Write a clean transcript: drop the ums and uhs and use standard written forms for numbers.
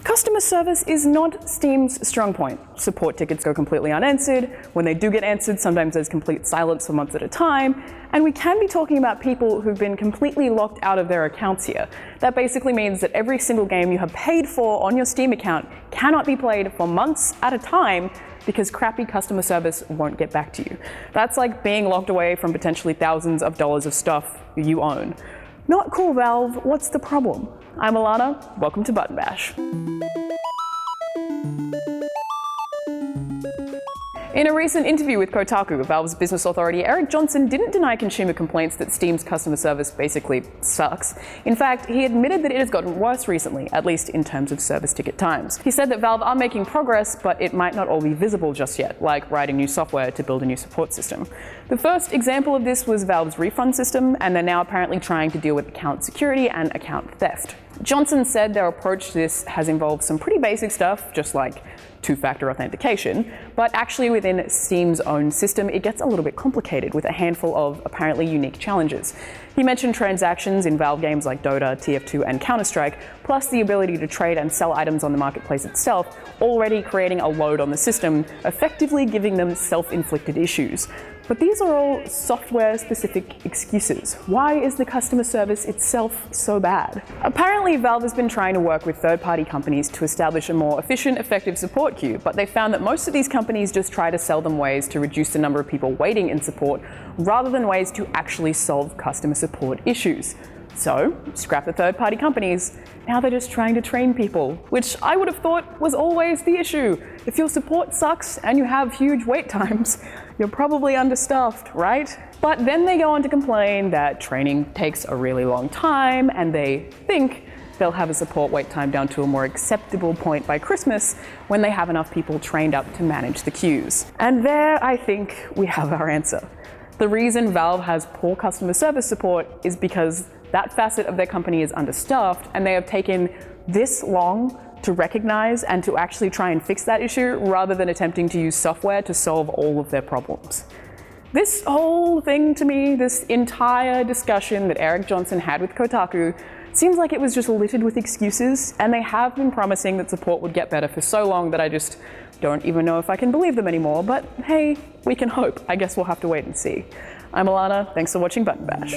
Customer service is not Steam's strong point. Support tickets go completely unanswered. When they do get answered, sometimes there's complete silence for months at a time. And we can be talking about people who've been completely locked out of their accounts here. That basically means that every single game you have paid for on your Steam account cannot be played for months at a time because crappy customer service won't get back to you. That's like being locked away from potentially thousands of dollars of stuff you own. Not cool, Valve. What's the problem? I'm Alana. Welcome to Button Bash. In a recent interview with Kotaku, Valve's business authority Eric Johnson didn't deny consumer complaints that Steam's customer service basically sucks. In fact, he admitted that it has gotten worse recently, at least in terms of service ticket times. He said that Valve are making progress, but it might not all be visible just yet, like writing new software to build a new support system. The first example of this was Valve's refund system, and they're now apparently trying to deal with account security and account theft. Johnson said their approach to this has involved some pretty basic stuff, just like two-factor authentication, but actually within Steam's own system, it gets a little bit complicated with a handful of apparently unique challenges. He mentioned transactions in Valve games like Dota, TF2, and Counter-Strike, plus the ability to trade and sell items on the marketplace itself, already creating a load on the system, effectively giving them self-inflicted issues. But these are all software-specific excuses. Why is the customer service itself so bad? Apparently, Valve has been trying to work with third-party companies to establish a more efficient, effective support queue, but they found that most of these companies just try to sell them ways to reduce the number of people waiting in support, rather than ways to actually solve customer support issues. So, scrap the third-party companies. Now they're just trying to train people, which I would have thought was always the issue. If your support sucks and you have huge wait times, you're probably understaffed, right? But then they go on to complain that training takes a really long time, and they think they'll have a support wait time down to a more acceptable point by Christmas when they have enough people trained up to manage the queues. And there, I think, we have our answer. The reason Valve has poor customer service support is because that facet of their company is understaffed, and they have taken this long to recognize and to actually try and fix that issue rather than attempting to use software to solve all of their problems. This whole thing to me, this entire discussion that Eric Johnson had with Kotaku, seems like it was just littered with excuses, and they have been promising that support would get better for so long that I just don't even know if I can believe them anymore, but hey, we can hope. I guess we'll have to wait and see. I'm Alana, thanks for watching Button Bash.